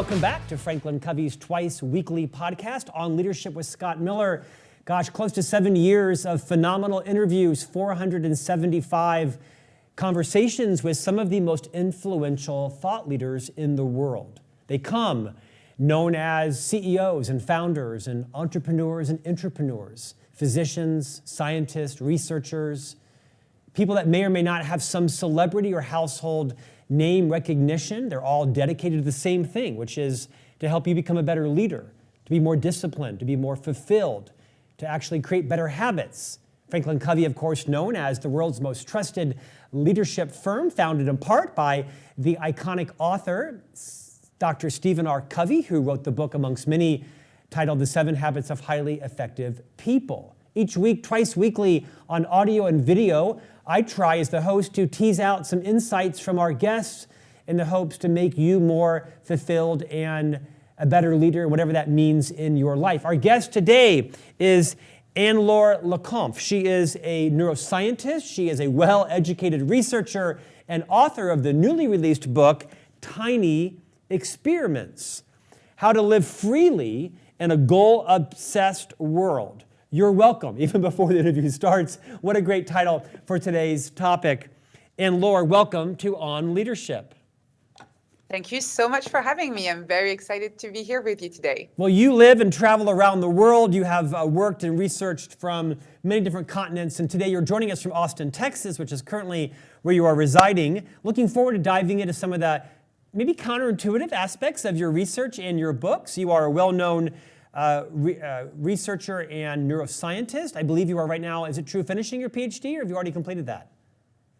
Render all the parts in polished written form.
welcome back to FranklinCovey's twice weekly podcast on leadership with Scott Miller. Gosh, close to 7 years of phenomenal interviews, 475 conversations with some of the most influential thought leaders in the world. They come known as CEOs and founders and entrepreneurs and intrapreneurs, physicians, scientists, researchers, people that may or may not have some celebrity or household name recognition. They're all dedicated to the same thing, which is to help you become a better leader, to be more disciplined, to be more fulfilled, to actually create better habits. FranklinCovey, of course, known as the world's most trusted leadership firm, founded in part by the iconic author, Dr. Stephen R. Covey, who wrote the book, amongst many, titled The 7 Habits of Highly Effective People. Each week, twice weekly, on audio and video, I try as the host to tease out some insights from our guests in the hopes to make you more fulfilled and a better leader, whatever that means in your life. Our guest today is Anne-Laure Le Cunff. She is a neuroscientist. She is a well-educated researcher and author of the newly released book, Tiny Experiments: How to Live Freely in a Goal-Obsessed World. You're welcome, even before the interview starts. What a great title for today's topic. Anne-Laure, welcome to On Leadership. Thank you so much for having me. I'm very excited to be here with you today. Well, you live and travel around the world. You have worked and researched from many different continents, and today you're joining us from Austin, Texas, which is currently where you are residing. Looking forward to diving into some of the maybe counterintuitive aspects of your research and your books. You are a well-known researcher and neuroscientist. I believe you are right now, is it true, finishing your PhD, or have you already completed that?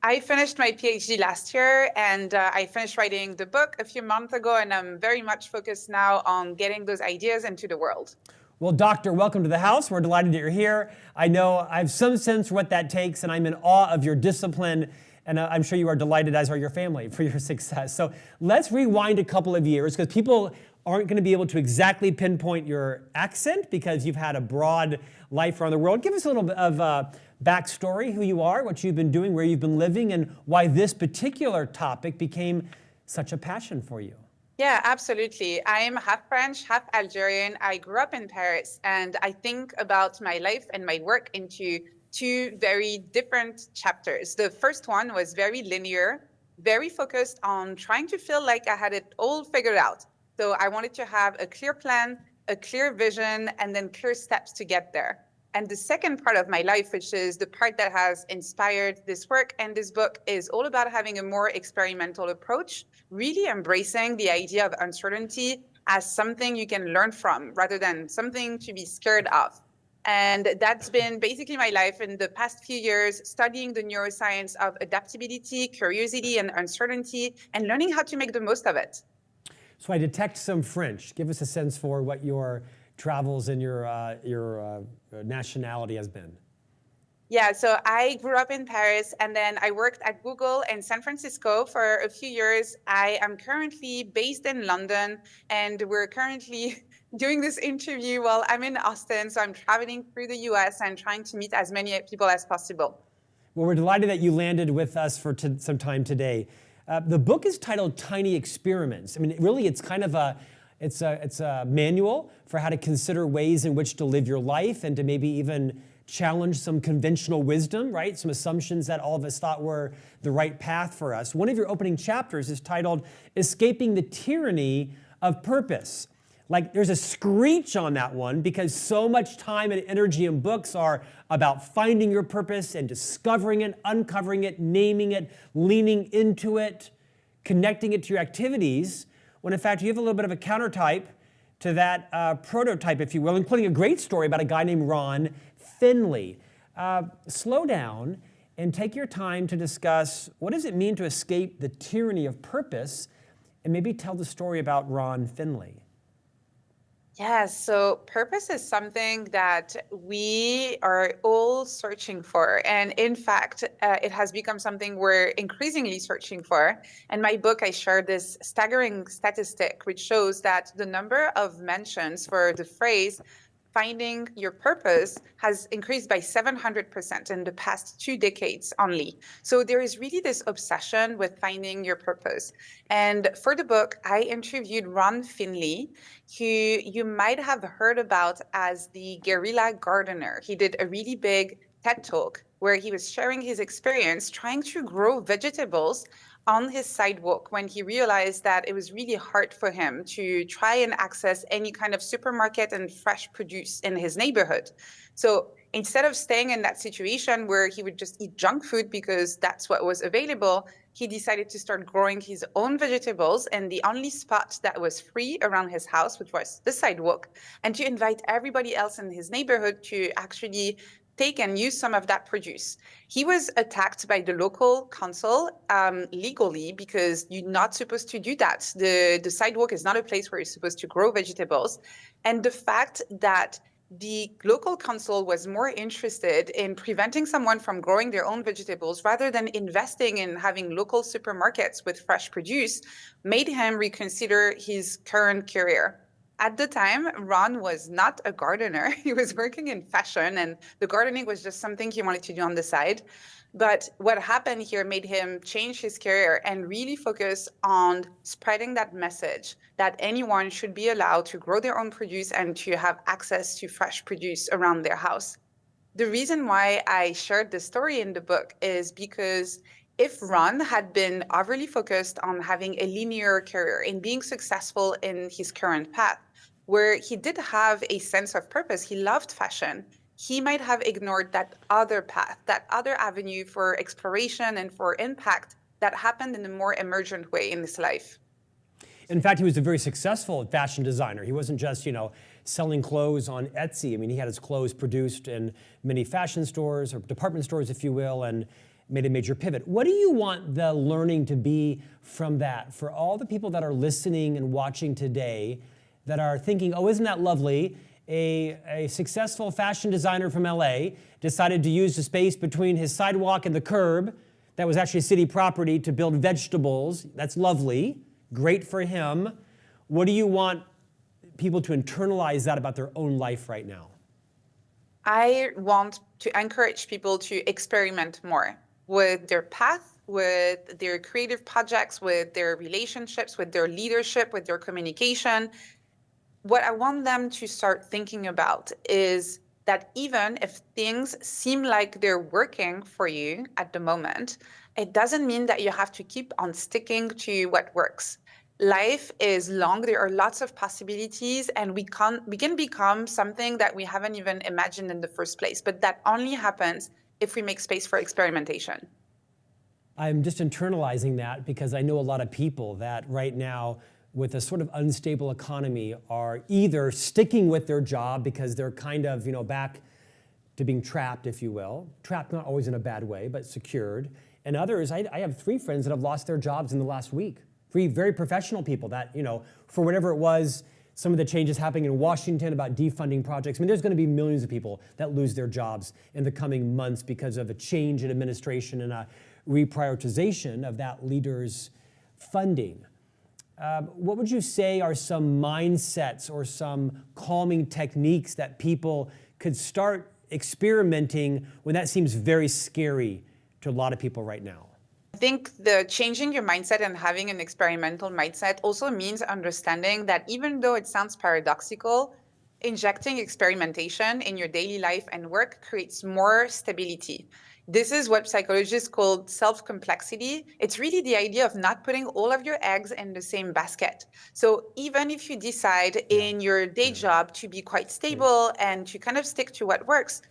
I finished my PhD last year, and I finished writing the book a few months ago, and I'm very much focused now on getting those ideas into the world. Well, Doctor, welcome to the house. We're delighted that you're here. I know I have some sense for what that takes, and I'm in awe of your discipline, and I'm sure you are delighted, as are your family, for your success. So let's rewind a couple of years, because people aren't going to be able to exactly pinpoint your accent because you've had a broad life around the world. Give us a little bit of backstory, who you are, what you've been doing, where you've been living, and why this particular topic became such a passion for you. Yeah, absolutely. I am half French, half Algerian. I grew up in Paris, and I think about my life and my work into two very different chapters. The first one was very linear, very focused on trying to feel like I had it all figured out. So I wanted to have a clear plan, a clear vision, and then clear steps to get there. And the second part of my life, which is the part that has inspired this work and this book, is all about having a more experimental approach, really embracing the idea of uncertainty as something you can learn from rather than something to be scared of. And that's been basically my life in the past few years, studying the neuroscience of adaptability, curiosity, and uncertainty, and learning how to make the most of it. So I detect some French. Give us a sense for what your travels and your nationality has been. Yeah, so I grew up in Paris, and then I worked at Google in San Francisco for a few years. I am currently based in London, and we're currently doing this interview while I'm in Austin. So I'm traveling through the US and trying to meet as many people as possible. Well, we're delighted that you landed with us for some time today. The book is titled Tiny Experiments. I mean, really, it's kind of it's a manual for how to consider ways in which to live your life and to maybe even challenge some conventional wisdom, right? Some assumptions that all of us thought were the right path for us. One of your opening chapters is titled Escaping the Tyranny of Purpose. Like, there's a screech on that one because so much time and energy in books are about finding your purpose and discovering it, uncovering it, naming it, leaning into it, connecting it to your activities, when in fact you have a little bit of a countertype to that prototype, if you will, including a great story about a guy named Ron Finley. Slow down and take your time to discuss what does it mean to escape the tyranny of purpose, and maybe tell the story about Ron Finley. Yeah, so purpose is something that we are all searching for. And in fact, it has become something we're increasingly searching for. In my book, I shared this staggering statistic, which shows that the number of mentions for the phrase finding your purpose has increased by 700% in the past 2 decades only. So there is really this obsession with finding your purpose. And for the book, I interviewed Ron Finley, who you might have heard about as the guerrilla gardener. He did a really big TED Talk where he was sharing his experience trying to grow vegetables on his sidewalk when he realized that it was really hard for him to try and access any kind of supermarket and fresh produce in his neighborhood. So instead of staying in that situation where he would just eat junk food because that's what was available, he decided to start growing his own vegetables in the only spot that was free around his house, which was the sidewalk, and to invite everybody else in his neighborhood to actually take and use some of that produce. He was attacked by the local council legally because you're not supposed to do that. The sidewalk is not a place where you're supposed to grow vegetables. And the fact that the local council was more interested in preventing someone from growing their own vegetables rather than investing in having local supermarkets with fresh produce made him reconsider his current career. At the time, Ron was not a gardener. He was working in fashion, and the gardening was just something he wanted to do on the side. But what happened here made him change his career and really focus on spreading that message that anyone should be allowed to grow their own produce and to have access to fresh produce around their house. The reason why I shared this story in the book is because if Ron had been overly focused on having a linear career, in being successful in his current path, where he did have a sense of purpose, he loved fashion, he might have ignored that other path, that other avenue for exploration and for impact that happened in a more emergent way in his life. In fact, he was a very successful fashion designer. He wasn't just, selling clothes on Etsy. I mean, he had his clothes produced in many fashion stores or department stores, if you will, and made a major pivot. What do you want the learning to be from that for all the people that are listening and watching today that are thinking, oh, isn't that lovely? A successful fashion designer from LA decided to use the space between his sidewalk and the curb that was actually city property to build vegetables. That's lovely. Great for him. What do you want people to internalize that about their own life right now? I want to encourage people to experiment more with their path, with their creative projects, with their relationships, with their leadership, with their communication. What I want them to start thinking about is that even if things seem like they're working for you at the moment, it doesn't mean that you have to keep on sticking to what works. Life is long. There are lots of possibilities, and we can become something that we haven't even imagined in the first place. But that only happens if we make space for experimentation. I'm just internalizing that because I know a lot of people that right now, with a sort of unstable economy, are either sticking with their job because they're kind of, back to being trapped, if you will. Trapped not always in a bad way, but secured. And others, I have 3 friends that have lost their jobs in the last week. 3 very professional people that, for whatever it was, some of the changes happening in Washington about defunding projects. I mean, there's going to be millions of people that lose their jobs in the coming months because of a change in administration and a reprioritization of that leader's funding. What would you say are some mindsets or some calming techniques that people could start experimenting when that seems very scary to a lot of people right now? I think the changing your mindset and having an experimental mindset also means understanding that even though it sounds paradoxical, injecting experimentation in your daily life and work creates more stability. This is what psychologists call self-complexity. It's really the idea of not putting all of your eggs in the same basket. So even if you decide in your day job to be quite stable and to kind of stick to what works,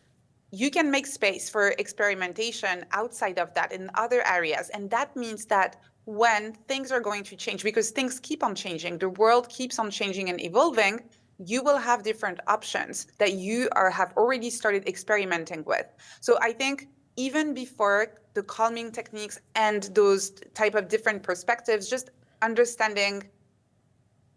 you can make space for experimentation outside of that in other areas. And that means that when things are going to change, because things keep on changing, the world keeps on changing and evolving, you will have different options that you have already started experimenting with. So I think even before the calming techniques and those type of different perspectives, just understanding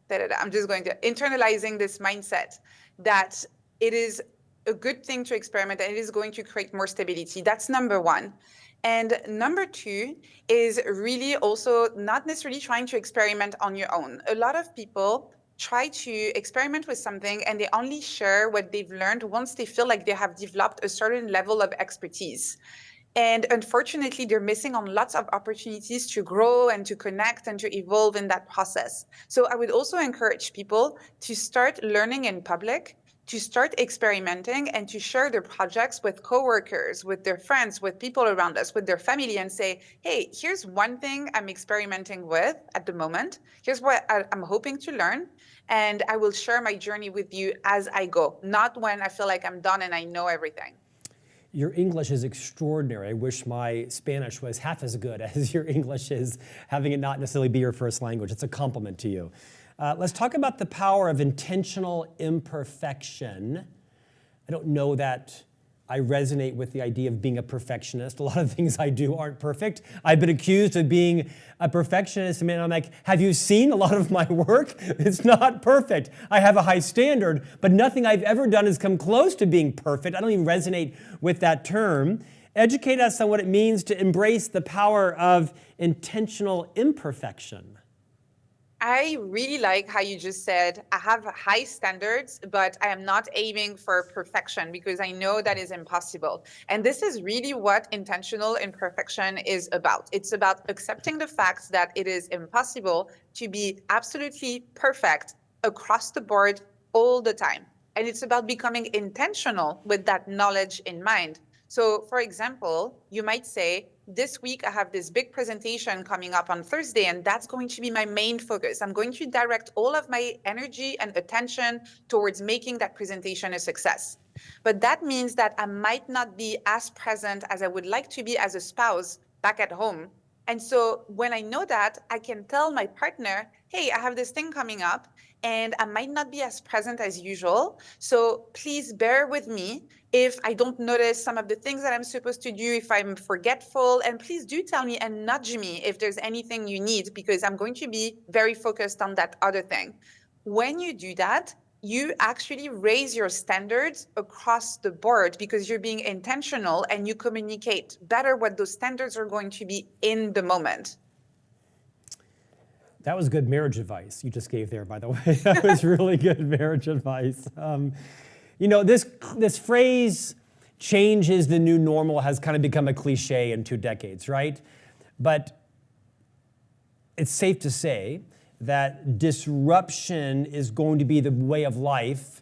I'm just going to internalizing this mindset that it is a good thing to experiment and it is going to create more stability. That's number one. And number 2 is really also not necessarily trying to experiment on your own. A lot of people try to experiment with something and they only share what they've learned once they feel like they have developed a certain level of expertise. And unfortunately, they're missing on lots of opportunities to grow and to connect and to evolve in that process. So I would also encourage people to start learning in public, to start experimenting, and to share their projects with coworkers, with their friends, with people around us, with their family, and say, hey, here's one thing I'm experimenting with at the moment. Here's what I'm hoping to learn. And I will share my journey with you as I go, not when I feel like I'm done and I know everything. Your English is extraordinary. I wish my Spanish was half as good as your English is, having it not necessarily be your first language. It's a compliment to you. Let's talk about the power of intentional imperfection. I don't know that I resonate with the idea of being a perfectionist. A lot of things I do aren't perfect. I've been accused of being a perfectionist. I mean, I'm like, have you seen a lot of my work? It's not perfect. I have a high standard, but nothing I've ever done has come close to being perfect. I don't even resonate with that term. Educate us on what it means to embrace the power of intentional imperfection. I really like how you just said, I have high standards, but I am not aiming for perfection because I know that is impossible. And this is really what intentional imperfection is about. It's about accepting the fact that it is impossible to be absolutely perfect across the board all the time. And it's about becoming intentional with that knowledge in mind. So, for example, you might say, this week I have this big presentation coming up on Thursday, and that's going to be my main focus. I'm going to direct all of my energy and attention towards making that presentation a success. But that means that I might not be as present as I would like to be as a spouse back at home. And so when I know that, I can tell my partner, hey, I have this thing coming up and I might not be as present as usual. So please bear with me if I don't notice some of the things that I'm supposed to do, if I'm forgetful, and please do tell me and nudge me if there's anything you need, because I'm going to be very focused on that other thing. When you do that, you actually raise your standards across the board because you're being intentional and you communicate better what those standards are going to be in the moment. That was good marriage advice you just gave there, by the way. That was really good marriage advice. You know, this phrase, change is the new normal, has kind of become a cliche in 2 decades, right? But it's safe to say that disruption is going to be the way of life,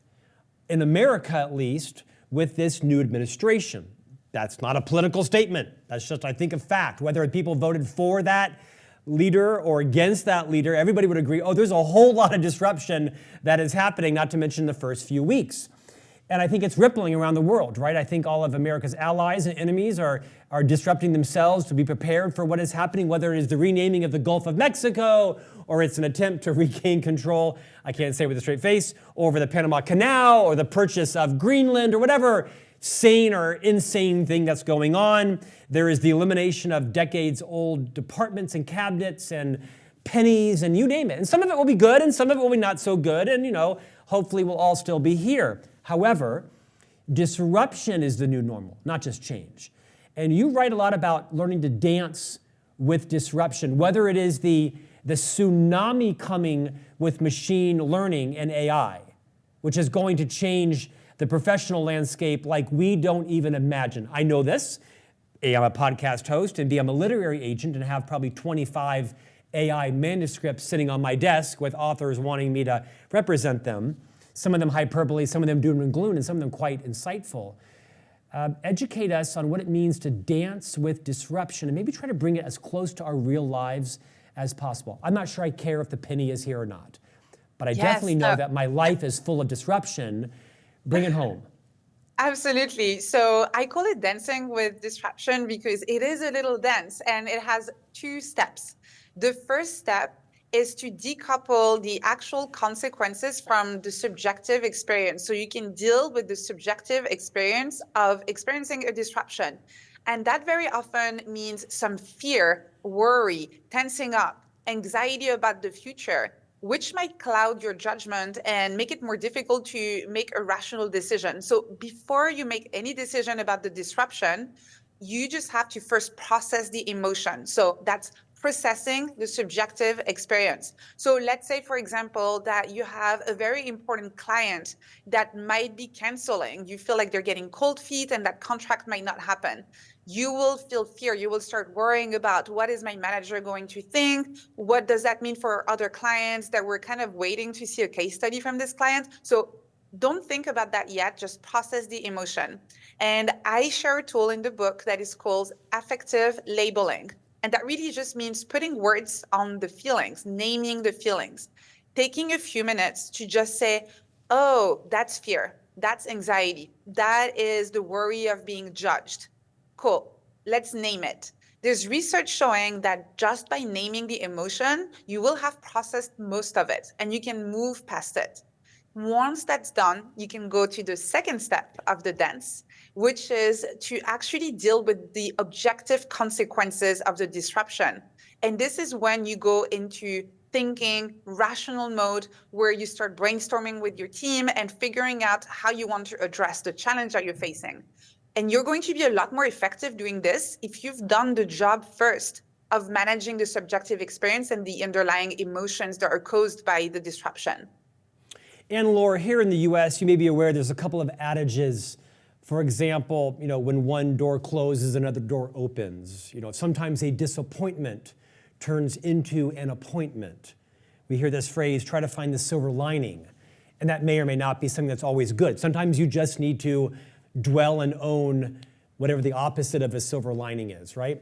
in America at least, with this new administration. That's not a political statement. That's just, I think, a fact. Whether people voted for that leader or against that leader, everybody would agree, oh, there's a whole lot of disruption that is happening, not to mention the first few weeks. And I think it's rippling around the world, right? I think all of America's allies and enemies are disrupting themselves to be prepared for what is happening, whether it is the renaming of the Gulf of Mexico, or it's an attempt to regain control, I can't say with a straight face, over the Panama Canal, or the purchase of Greenland, or whatever sane or insane thing that's going on. There is the elimination of decades-old departments and cabinets and pennies and you name it. And some of it will be good and some of it will be not so good. And, you know, hopefully we'll all still be here. However, disruption is the new normal, not just change. And you write a lot about learning to dance with disruption, whether it is the tsunami coming with machine learning and AI, which is going to change the professional landscape like we don't even imagine. I know this. A, I'm a podcast host, and B, I'm a literary agent and have probably 25 AI manuscripts sitting on my desk with authors wanting me to represent them. Some of them hyperbole, some of them doom and gloom, and some of them quite insightful. Educate us on what it means to dance with disruption and maybe try to bring it as close to our real lives as possible. I'm not sure I care if the penny is here or not, but I definitely know that my life is full of disruption. Bring it home. Absolutely. So I call it dancing with disruption because it is a little dance and it has 2 steps. The first step is to decouple the actual consequences from the subjective experience. So you can deal with the subjective experience of experiencing a disruption. And that very often means some fear, worry, tensing up, anxiety about the future, which might cloud your judgment and make it more difficult to make a rational decision. So before you make any decision about the disruption, you just have to first process the emotion. So that's processing the subjective experience. So let's say, for example, that you have a very important client that might be canceling. You feel like they're getting cold feet and that contract might not happen. You will feel fear. You will start worrying about, what is my manager going to think? What does that mean for other clients that we're kind of waiting to see a case study from this client? So don't think about that yet, just process the emotion. And I share a tool in the book that is called affective labeling. And that really just means putting words on the feelings, naming the feelings, taking a few minutes to just say, oh, that's fear, that's anxiety, that is the worry of being judged. Cool, let's name it. There's research showing that just by naming the emotion, you will have processed most of it and you can move past it. Once that's done, you can go to the second step of the dance, which is to actually deal with the objective consequences of the disruption. And this is when you go into thinking, rational mode, where you start brainstorming with your team and figuring out how you want to address the challenge that you're facing. And you're going to be a lot more effective doing this if you've done the job first of managing the subjective experience and the underlying emotions that are caused by the disruption. Anne-Laure, here in the US, you may be aware there's a couple of adages. For example, when one door closes, another door opens. Sometimes a disappointment turns into an appointment. We hear this phrase, try to find the silver lining. And that may or may not be something that's always good. Sometimes you just need to dwell and own whatever the opposite of a silver lining is, right?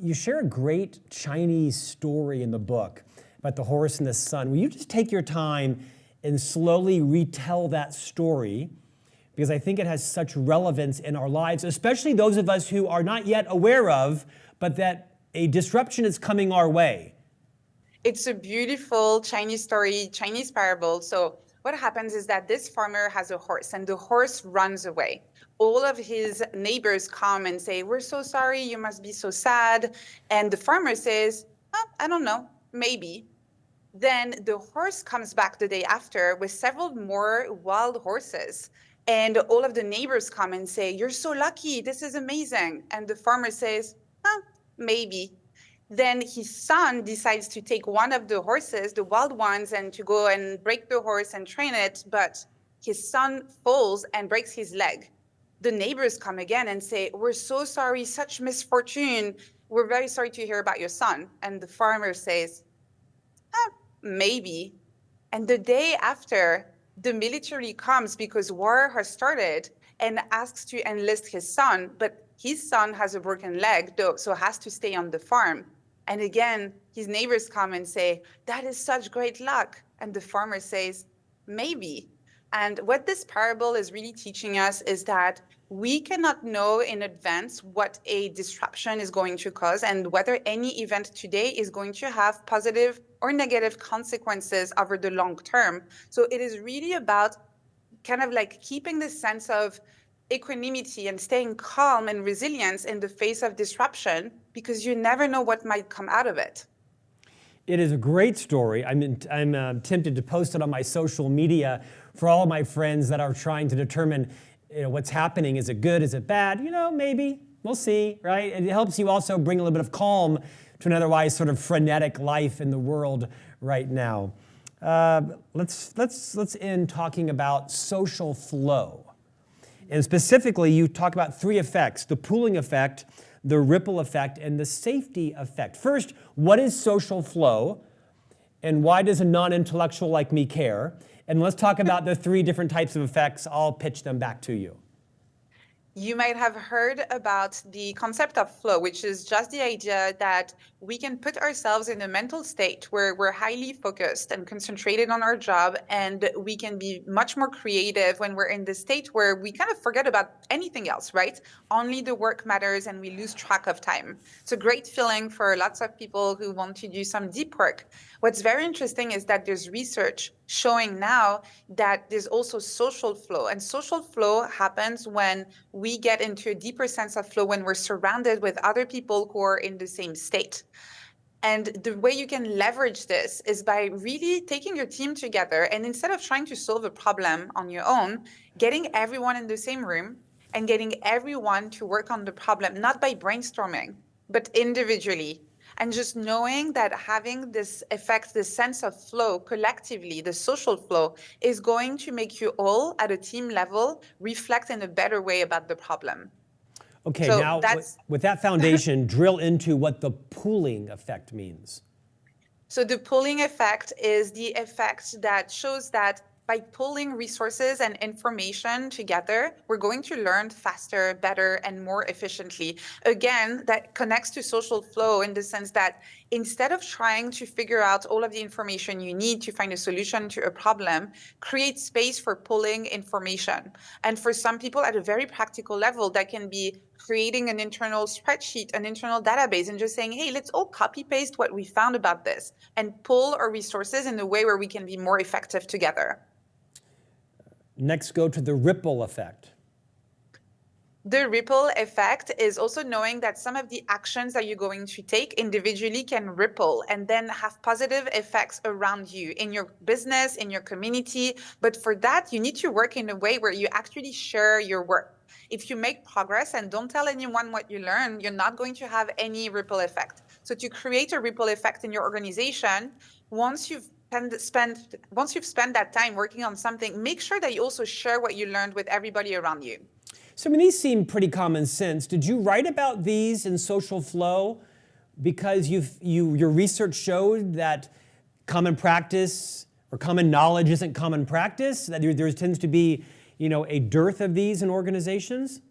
You share a great Chinese story in the book about the horse and the sun. Will you just take your time and slowly retell that story? Because I think it has such relevance in our lives, especially those of us who are not yet aware of, but that a disruption is coming our way. It's a beautiful Chinese story, Chinese parable. So what happens is that this farmer has a horse and the horse runs away. All of his neighbors come and say, we're so sorry, you must be so sad. And the farmer says, oh, I don't know, maybe. Then the horse comes back the day after with several more wild horses. And all of the neighbors come and say, you're so lucky, this is amazing. And the farmer says, maybe. Then his son decides to take one of the horses, the wild ones, and to go and break the horse and train it. But his son falls and breaks his leg. The neighbors come again and say, we're so sorry, such misfortune. We're very sorry to hear about your son. And the farmer says, maybe. And the day after, the military comes because war has started and asks to enlist his son, but his son has a broken leg, though, so has to stay on the farm. And again, his neighbors come and say, that is such great luck. And the farmer says, maybe. And what this parable is really teaching us is that we cannot know in advance what a disruption is going to cause and whether any event today is going to have positive or negative consequences over the long term. So it is really about kind of like keeping this sense of equanimity and staying calm and resilience in the face of disruption, because you never know what might come out of it. It is a great story. I'm tempted to post it on my social media for all of my friends that are trying to determine what's happening. Is it good? Is it bad? Maybe. We'll see, right? And it helps you also bring a little bit of calm to an otherwise sort of frenetic life in the world right now. Let's end talking about social flow. And specifically, you talk about three effects: the pooling effect, the ripple effect, and the safety effect. First, what is social flow? And why does a non-intellectual like me care? And let's talk about the three different types of effects. I'll pitch them back to you. You might have heard about the concept of flow, which is just the idea that we can put ourselves in a mental state where we're highly focused and concentrated on our job, and we can be much more creative when we're in the state where we kind of forget about anything else, right? Only the work matters and we lose track of time. It's a great feeling for lots of people who want to do some deep work. What's very interesting is that there's research showing now that there's also social flow, and social flow happens when we get into a deeper sense of flow when we're surrounded with other people who are in the same state. And the way you can leverage this is by really taking your team together, and instead of trying to solve a problem on your own, getting everyone in the same room and getting everyone to work on the problem, not by brainstorming, but individually. And just knowing that having this effect, this sense of flow collectively, the social flow, is going to make you all at a team level reflect in a better way about the problem. Okay, So now with that foundation, drill into what the pooling effect means. So the pooling effect is the effect that shows that by pooling resources and information together, we're going to learn faster, better, and more efficiently. Again, that connects to social flow in the sense that instead of trying to figure out all of the information you need to find a solution to a problem, create space for pulling information. And for some people at a very practical level, that can be creating an internal spreadsheet, an internal database, and just saying, hey, let's all copy paste what we found about this and pull our resources in a way where we can be more effective together. Next, go to the ripple effect. The ripple effect is also knowing that some of the actions that you're going to take individually can ripple and then have positive effects around you in your business, in your community. But for that, you need to work in a way where you actually share your work. If you make progress and don't tell anyone what you learn, you're not going to have any ripple effect. So to create a ripple effect in your organization, once you've spent that time working on something, make sure that you also share what you learned with everybody around you. So, I mean, these seem pretty common sense. Did you write about these in Social Flow because your research showed that common practice or common knowledge isn't common practice, that there tends to be, a dearth of these in organizations?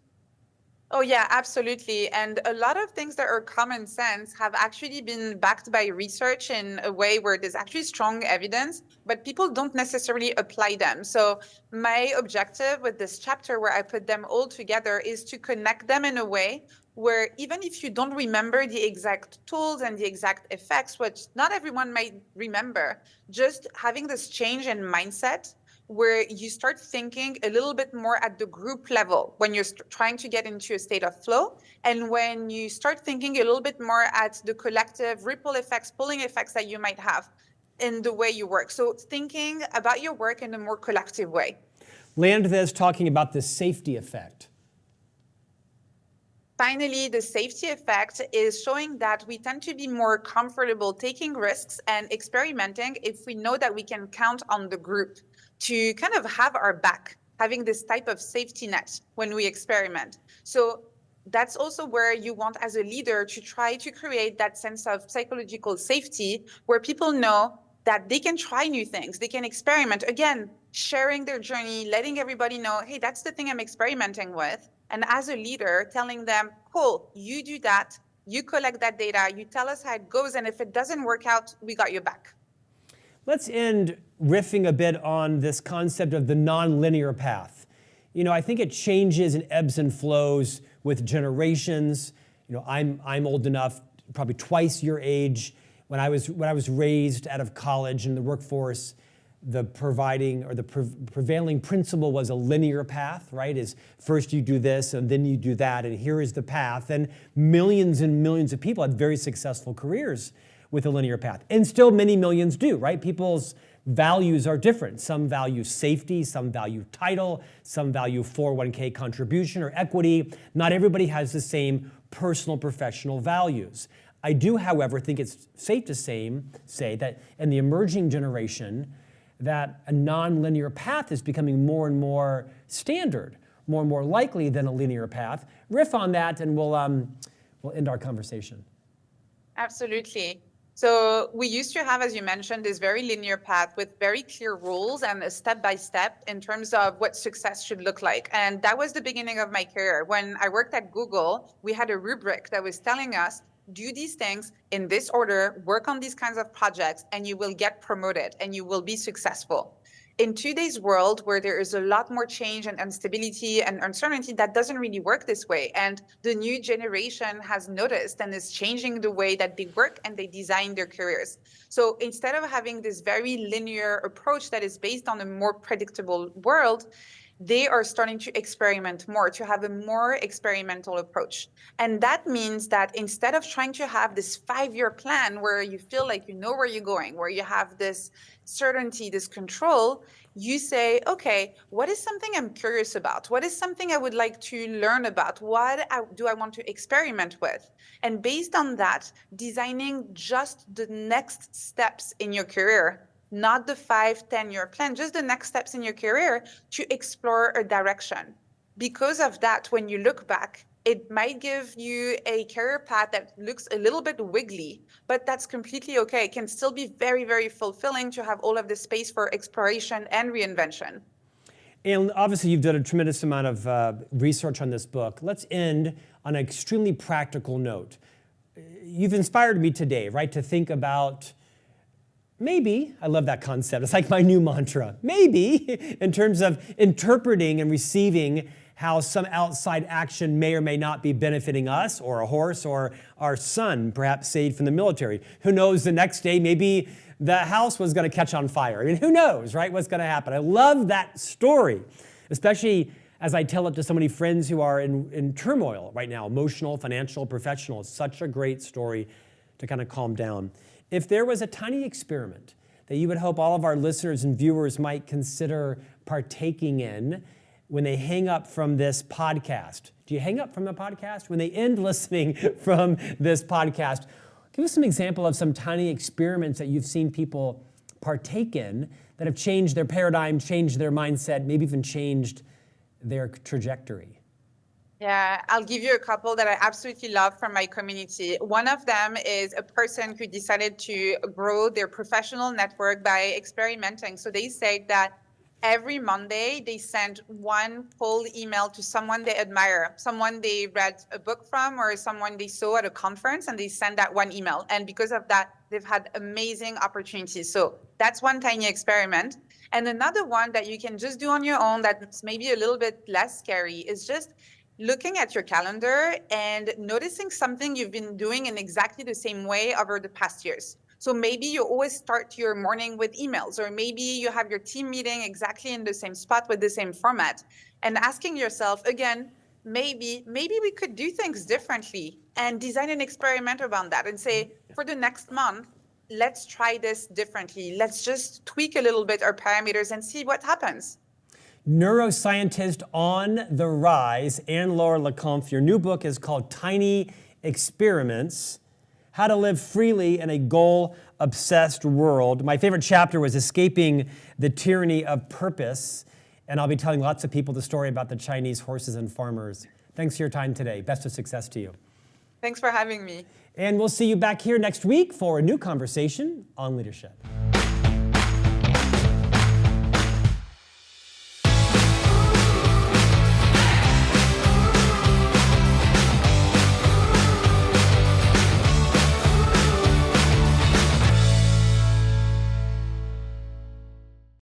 Oh, yeah, absolutely. And a lot of things that are common sense have actually been backed by research in a way where there's actually strong evidence, but people don't necessarily apply them. So my objective with this chapter, where I put them all together, is to connect them in a way where even if you don't remember the exact tools and the exact effects, which not everyone might remember, just having this change in mindset where you start thinking a little bit more at the group level when you're trying to get into a state of flow. And when you start thinking a little bit more at the collective ripple effects, pulling effects that you might have in the way you work. So thinking about your work in a more collective way. Land this talking about the safety effect. Finally, the safety effect is showing that we tend to be more comfortable taking risks and experimenting if we know that we can count on the group to kind of have our back, having this type of safety net when we experiment. So that's also where you want as a leader to try to create that sense of psychological safety where people know that they can try new things, they can experiment. Again, sharing their journey, letting everybody know, hey, that's the thing I'm experimenting with. And as a leader, telling them, cool, you do that, you collect that data, you tell us how it goes, and if it doesn't work out, we got your back. Let's end riffing a bit on this concept of the nonlinear path. I think it changes and ebbs and flows with generations. I'm old enough, probably twice your age. When I was raised out of college in the workforce, the prevailing principle was a linear path, right? Is first you do this and then you do that, and here is the path. And millions of people had very successful careers with a linear path. And still many millions do, right? People's values are different. Some value safety, some value title, some value 401k contribution or equity. Not everybody has the same personal, professional values. I do, however, think it's safe to say that in the emerging generation, that a nonlinear path is becoming more and more standard, more and more likely than a linear path. Riff on that and we'll end our conversation. Absolutely. So we used to have, as you mentioned, this very linear path with very clear rules and a step-by-step in terms of what success should look like. And that was the beginning of my career. When I worked at Google, we had a rubric that was telling us, do these things in this order, work on these kinds of projects, and you will get promoted and you will be successful. In today's world, where there is a lot more change and instability and uncertainty, that doesn't really work this way. And the new generation has noticed and is changing the way that they work and they design their careers. So instead of having this very linear approach that is based on a more predictable world, they are starting to experiment more, to have a more experimental approach. And that means that instead of trying to have this 5-year plan where you feel like you know where you're going, where you have this certainty, this control, you say, okay, what is something I'm curious about? What is something I would like to learn about? Do I want to experiment with? And based on that, designing just the next steps in your career, not the 5-10 year plan, just the next steps in your career to explore a direction. Because of that, when you look back, it might give you a career path that looks a little bit wiggly, but that's completely okay. It can still be very, very fulfilling to have all of this space for exploration and reinvention. And obviously, you've done a tremendous amount of research on this book. Let's end on an extremely practical note. You've inspired me today, right, to think about maybe, I love that concept, it's like my new mantra, maybe, in terms of interpreting and receiving how some outside action may or may not be benefiting us or a horse or our son, perhaps saved from the military. Who knows, the next day, maybe the house was going to catch on fire. I mean, who knows, right, what's going to happen? I love that story, especially as I tell it to so many friends who are in turmoil right now, emotional, financial, professional. It's such a great story to kind of calm down. If there was a tiny experiment that you would hope all of our listeners and viewers might consider partaking in when they hang up from this podcast. Do you hang up from the podcast? When they end listening from this podcast, give us some example of some tiny experiments that you've seen people partake in that have changed their paradigm, changed their mindset, maybe even changed their trajectory. Yeah, I'll give you a couple that I absolutely love from my community. One of them is a person who decided to grow their professional network by experimenting. So they said that every Monday, they send one cold email to someone they admire, someone they read a book from, or someone they saw at a conference, and they send that one email. And because of that, they've had amazing opportunities. So that's one tiny experiment. And another one that you can just do on your own that's maybe a little bit less scary is just looking at your calendar and noticing something you've been doing in exactly the same way over the past years. So maybe you always start your morning with emails, or maybe you have your team meeting exactly in the same spot with the same format, and asking yourself again, maybe we could do things differently, and design an experiment around that and say, for the next month, let's try this differently. Let's just tweak a little bit our parameters and see what happens. Neuroscientist on the rise, Anne-Laure Le Cunff. Your new book is called Tiny Experiments: How to Live Freely in a Goal-Obsessed World. My favorite chapter was Escaping the Tyranny of Purpose, and I'll be telling lots of people the story about the Chinese horses and farmers. Thanks for your time today. Best of success to you. Thanks for having me. And we'll see you back here next week for a new conversation on leadership.